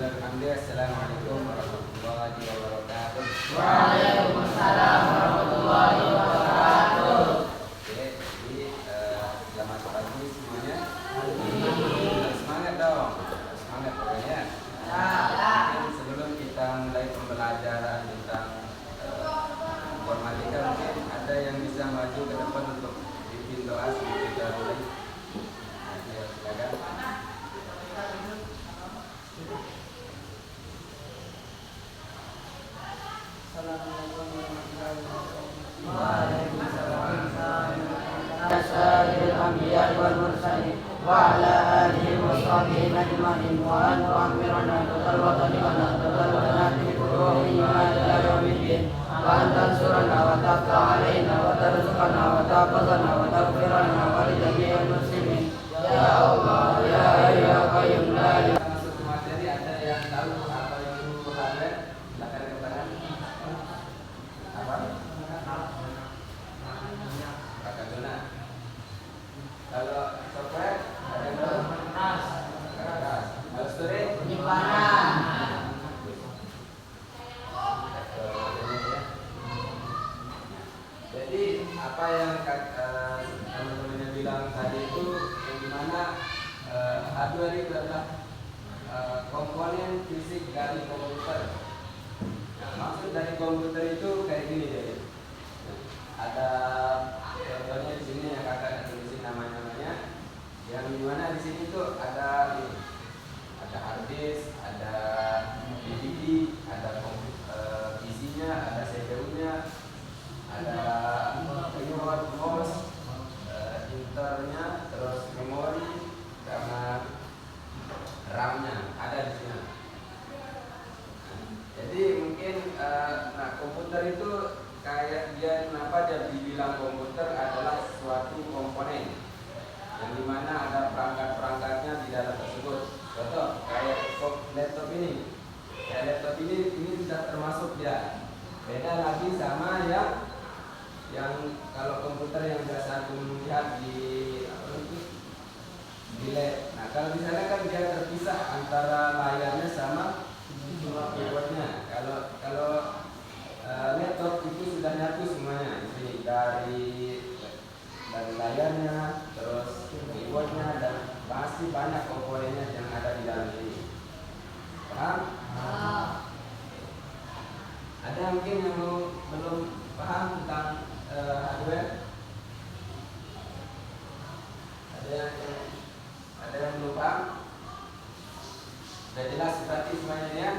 Assalamualaikum warahmatullahi wabarakatuh. Waalaikumsalam warahmatullahi wabarakatuh. Oke, jadi selamat pagi semuanya. Semangat dong, semangat pokoknya. Mungkin sebelum kita mulai pembelajaran tentang informatika, mungkin ada yang bisa maju ke depan untuk pimpin doa sebelum kita mulai. Ya, silakan. Sayyidil anbiya wal mursalin wa ala alihi wa sahbihi ajma'in wa an tu'ammirana total watani wa total watanati kuruhi wa ila yawmiddin wa an tansurana wa tafta alaina wa tarzuqana wa tafazana wa taghfirana wa li jami'il muslimin ya Allah ya hayyu ya qayyum la ilaha Masuk ke materi, ada yang tahu apa itu hardware? Silakan ke depan. Apa? Rakadona. Kalau software ada yang tahu? Kertas. Kalau storage? penyimpanan. Jadi apa yang teman-temannya bilang tadi itu yang dimana hardware itu adalah komponen fisik dari komputer. Nah, maksud dari komputer itu kayak gini deh. Ada contohnya di sini yang kakak tulisin namanya, yang dimana di sini tuh ada hard disk, ada DVD, ada PC-nya, ada CPU-nya, ada keyboard, mouse, internya, terus memori, sama RAM-nya ada di sini. Jadi mungkin komputer itu kayak dia, kenapa dia dibilang komputer adalah suatu komponen yang dimana ada perangkat-perangkatnya di dalam tersebut. Contoh kayak laptop ini. Kayak laptop ini sudah termasuk dia. Beda lagi sama yang kalau komputer yang biasa aku lihat di lab. Nah, kalau di sana kan dia terpisah antara layarnya sama keyboardnya. Kalau laptop itu sudah nyatu semuanya di sini, dari layarnya, terus keyboardnya, dan pasti banyak komponennya yang ada di dalam ini. Paham? Ada mungkin yang belum paham tentang hardware? Ada yang belum paham? Sudah jelas berarti semuanya ya?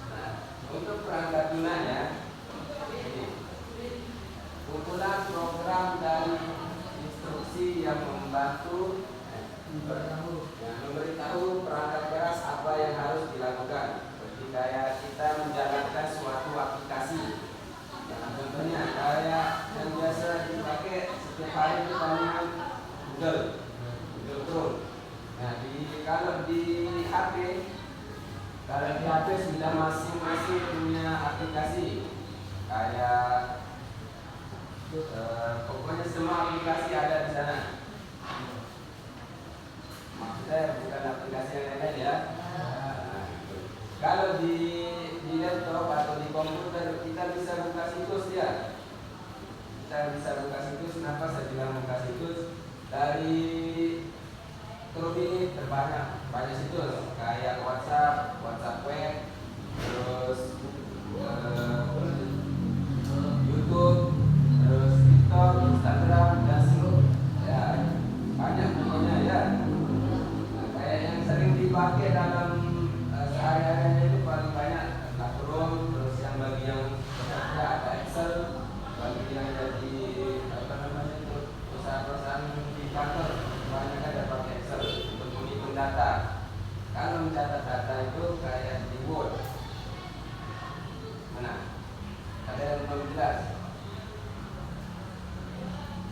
Nah, untuk perangkat gunanya ini kumpulan program dan instruksi yang membantu memberitahu perangkat keras apa yang harus dilakukan. Seperti kayak kita menjalankan suatu aplikasi. Contohnya kayak yang biasa dipakai setiap hari itu palingan Google Chrome. Nah, kalau di HP sudah masing-masing punya aplikasi. Kayak pokoknya semua aplikasi ada di sana. Maksudnya bukan aplikasi yang lain ya. Kalau di laptop atau di komputer kita bisa buka situs ya. Kita bisa buka situs. Kenapa saya bilang buka situs? Dari Chrome ini banyak situs kayak WhatsApp web, terus YouTube, terus TikTok, Instagram, dan ya banyak pokoknya ya. Kayak yang sering dipakai dalam sehari-harinya itu paling banyak adalah Chrome, terus yang bagi yang bekerja ada Excel, bagi yang jadi perusahaan di kantor banyak ada pakai Excel untuk menghitung data. Kalau mencatat data itu kayak di Word. Mana? Ada yang belum jelas?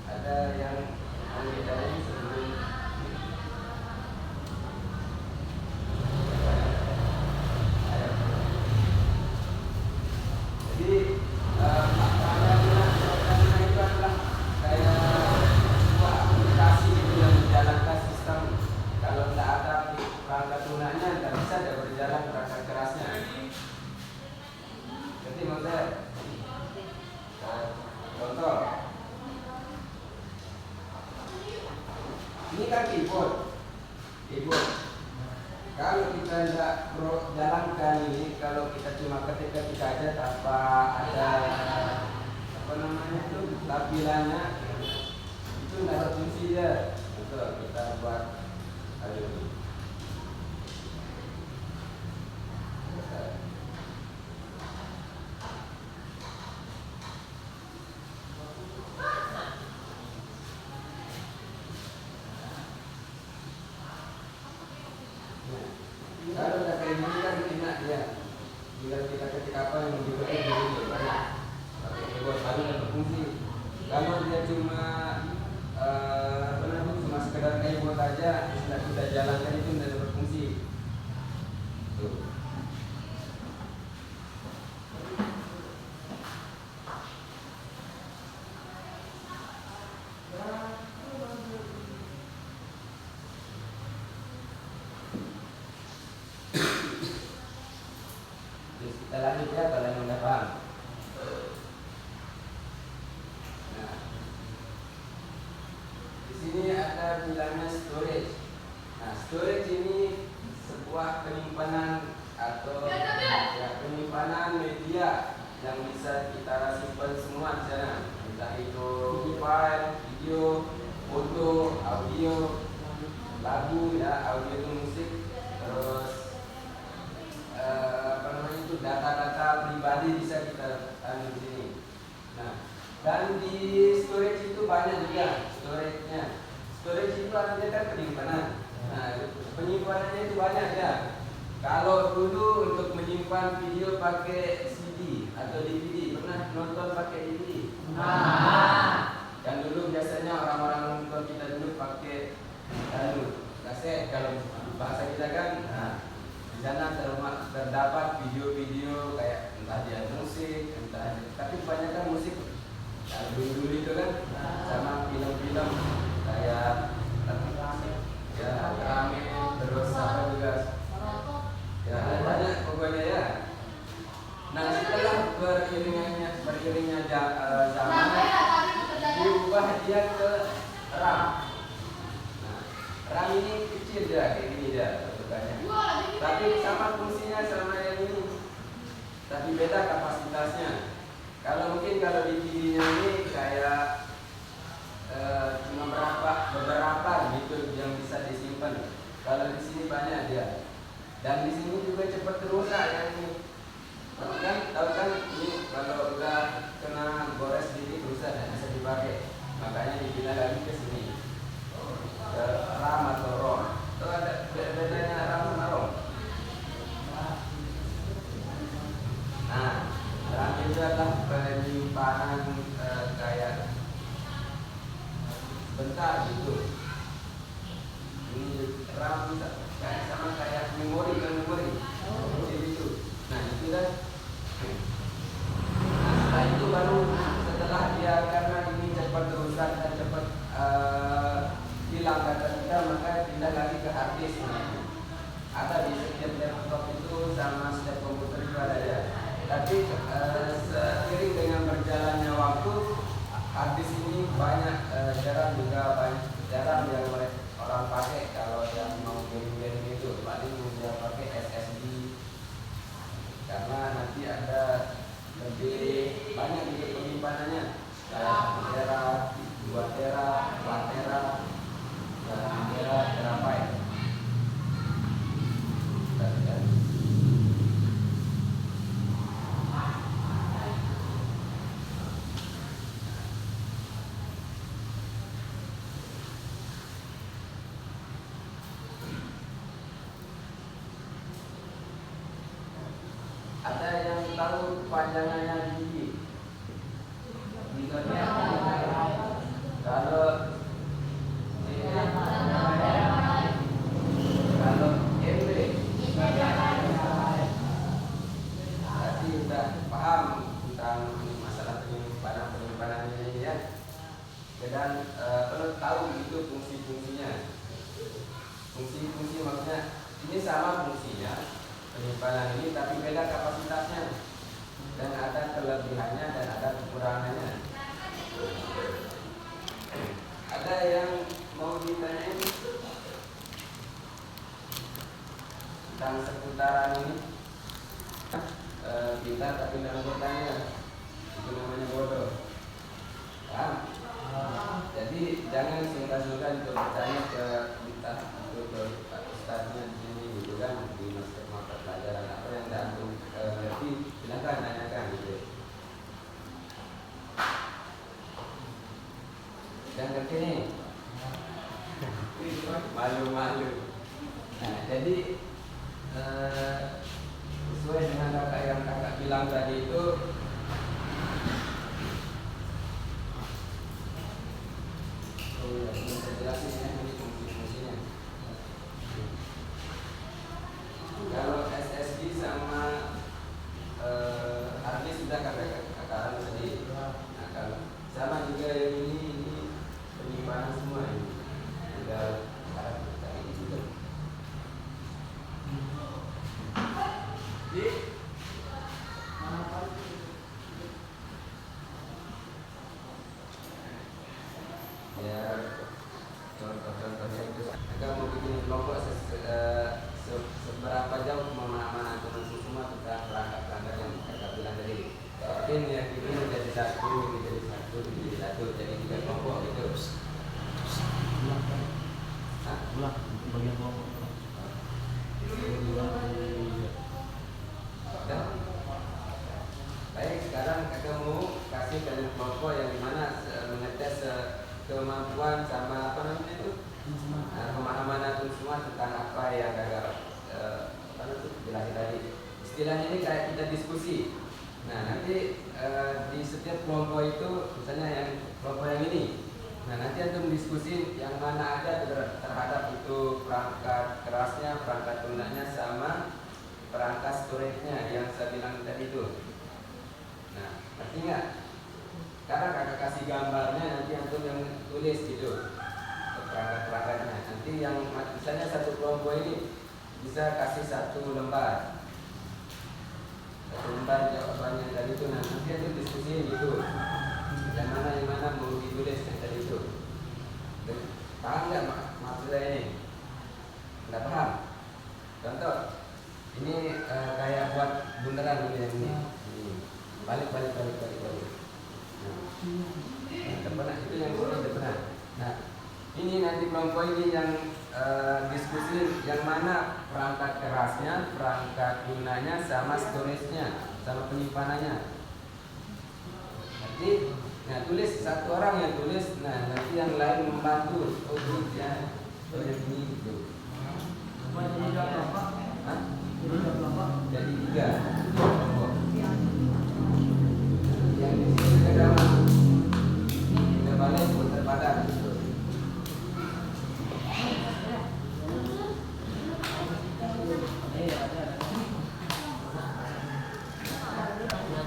Ada yang membedakan sebelum jadi itu adalah kayak sebuah aplikasi yang menjalankan sistem Ini kan keyboard. Kalau kita tidak jalankan ini, kalau kita cuma ketik-ketik aja tanpa ada apa namanya itu tampilannya, itu nggak ada fungsi ya. Betul, kita buat hari ini. Kalau udah kayak gini kan enak dia. Tinggal kita ketik apa yang diketik di sini, pakai keyboard baru dan berfungsi. Kalau dia cuma cuma sekedar keyboard aja, sudah kita jalankan itu tidak berfungsi. Tuh. Kita lanjut ya kalau yang udah paham. Nah, di sini ada bilangnya storage. Nah, storage ini sebuah penyimpanan atau ya, penyimpanan media yang bisa kita simpan semua di sana. Entah itu file, video, foto, audio, lagu ya, audio itu musik, terus data-data pribadi bisa kita taruh di sini. Nah, dan di storage itu banyak juga storage-nya. Storage itu artinya kan penyimpanan. Nah, penyimpanannya itu banyak ya. Kalau dulu untuk menyimpan video pakai CD atau DVD, pernah nonton pakai DVD? Dan dulu biasanya orang-orang nonton kita dulu pakai kaset. Kalau bahasa kita kan, di sana terdapat video-video kayak entah dia musik, tapi kebanyakan musik. Kalau dulu itu kan sama film-film kayak ya rame, terus apa juga ya banyak pokoknya ya. Nah, setelah beriringnya zaman diubah dia ke RAM. Nah, RAM ini kecil dia kayak gini dia bentukannya, tapi sama fungsinya sama yang ini, tapi beda kapasitasnya. Kalau mungkin kalau di TV-nya ini kayak cuma beberapa gitu yang bisa disimpan. Kalau di sini banyak dia, dan di sini juga cepat rusak yang ini. Tahu kan ini kalau udah kena gores sedikit rusak dan bisa dipakai. Makanya dipindah lagi ke sini, ke RAM atau ROM. Itu ada bedanya RAM sama ROM. Nah, RAM itu adalah penyimpanan kayak bentar gitu. Ini RAM kayak sama kayak memori gitu. Nah, itu kan. Nah, setelah itu baru setelah dia karena ini cepat rusak dan cepat hilang data kita, maka pindah lagi ke hard disk. Ada di setiap laptop itu sama setiap komputer itu ada ya. Tapi seiring dengan berjalannya waktu, hard disk ini banyak jarang yang orang pakai. Kalau yang mau game-game itu paling dia pakai SSD, karena nanti ada lebih banyak juga penyimpanannya, kayak 1 tera, 2 tera, 4 tera, dan 3 terabyte. Ada yang tahu panjangannya gigi? Kalau MB berarti udah paham tentang masalah penyimpanan ini ya. Dan perlu tahu itu fungsi-fungsinya. Fungsi maksudnya ini sama fungsinya penyimpanan ini, tapi beda kapasitasnya, dan ada kelebihannya dan ada kekurangannya. Ada yang mau ditanyain? tentang seputaran ini pintar tapi dalam bertanya itu namanya bodoh. Paham? Jadi jangan sungkan-sungkan untuk bertanya ke kita ke ustaznya di sini gitu kan, di mata pelajaran apa yang tidak antum ngerti, silakan tanyakan gitu. Yang ngerti nih malu-malu. Nah, jadi sesuai dengan kakak yang kakak bilang tadi itu, saya jelasin ya ini fungsi-fungsinya. Kalau SSD sama harddisk sudah kakak tadi. Nah, kalau sama juga yang ini penyimpanan semua ini sudah kayak gitu. Ya, contoh-contohnya itu agak mau bikin kelompok seberapa jauh pemahaman antum semua tentang perangkat-perangkat yang kakak bilang tadi. Ini yang ini menjadi satu, jadi 3 kelompok gitu. Ulang bagian kelompok. Baik, sekarang kakak mau kasih kalian kelompok yang dimana mengetes kemampuan sama apa namanya itu pemahaman antum semua tentang apa yang kakak jelasin tadi. Istilahnya ini kayak kita diskusi. Nah, nanti di setiap kelompok itu, misalnya yang kelompok yang ini, nah nanti antum diskusi yang mana ada terhadap itu perangkat kerasnya, perangkat lunaknya, sama perangkat storage-nya yang saya bilang tadi itu. Nah, ngerti nggak? Sekarang kakak kasih gambarnya, nanti antum yang tulis gitu perangkat-perangkatnya. Nanti yang misalnya satu kelompok ini bisa kasih 1 lembar. 1 lembar jawabannya tadi itu. Nah, nanti antum diskusiin gitu. Yang mana mau ditulis yang tadi itu. Paham nggak maksudnya ini? Nggak paham? Contoh, ini kayak buat bundaran ini yang ini. Balik. Nah, depan itu yang ini depan. Nah, ini nanti kelompok ini yang diskusi yang mana perangkat kerasnya, perangkat gunanya, sama storage-nya, sama penyimpanannya. Nanti, nah tulis satu orang yang tulis, nah nanti yang lain membantu. Oh ya, yang ini gitu. Jadi 3 kelompok. Yang di sini ke dalam, kita balik putar badan.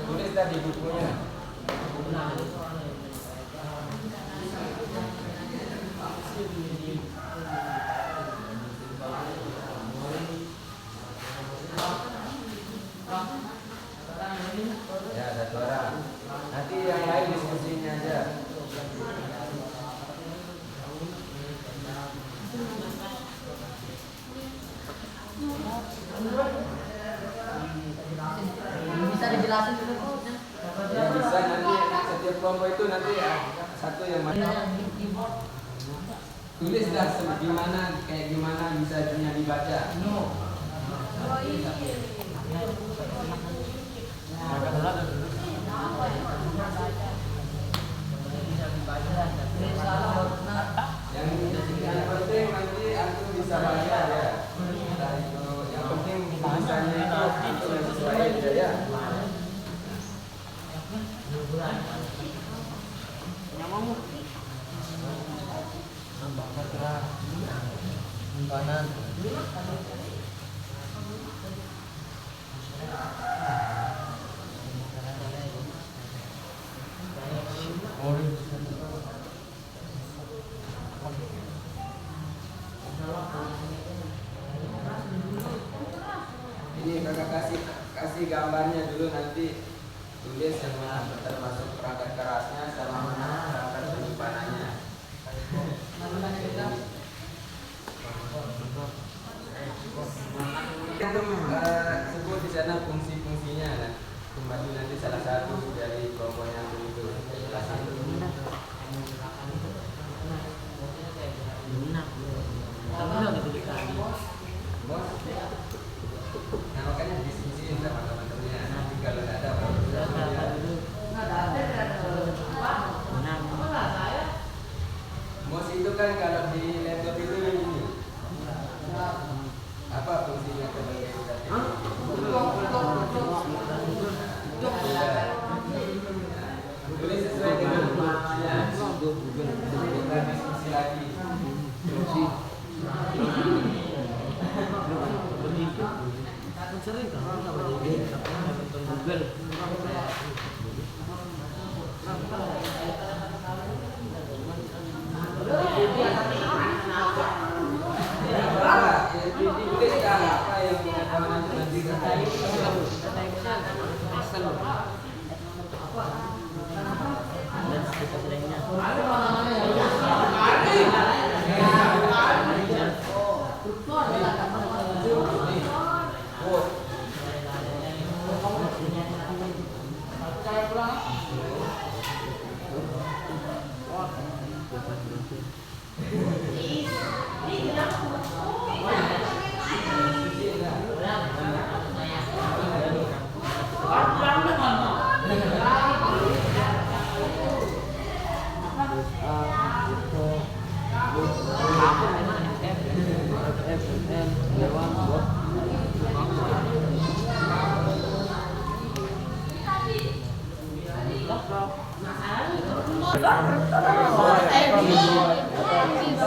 Tulis tadi bukunya. Ya, 1 orang. Nanti yang lain diskusinya aja. Bisa dijelasin dulu. Ya bisa, nanti setiap kelompok itu nanti satu yang mana. Tulis dah kayak gimana bisa dibaca. Yang penting nanti antum bisa baca ya. Yang penting tulisannya itu antum yang sesuai aja ya. Kanan. Ini kakak kasih gambarnya dulu, nanti tulis yang mana termasuk perangkat kerasnya sama mana perangkat penyimpanannya. Ya, itu kan kalau di laptop itu ini. Apa fungsinya sebagai static? Tulis sesuai dengan namanya. Bukan diskusi lagi. Sering kan nggak baca game tapi nonton Google. Ditulis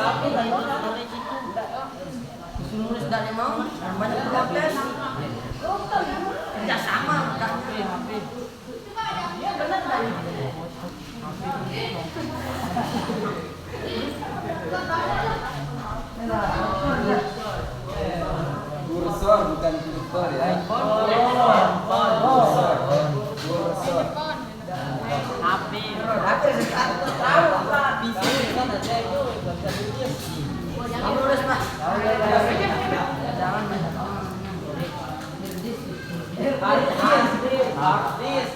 apa yang pengetahuan nanti Nulis dari mau banyak protes. Ya sama kan. Iya benar tadi. Kursor bukan tutor ya. Kursor. HP tahu Pak. Bisa kan ada itu enggak bisa ditulis. Nulis Pak. Jangan banyak omong. Artis.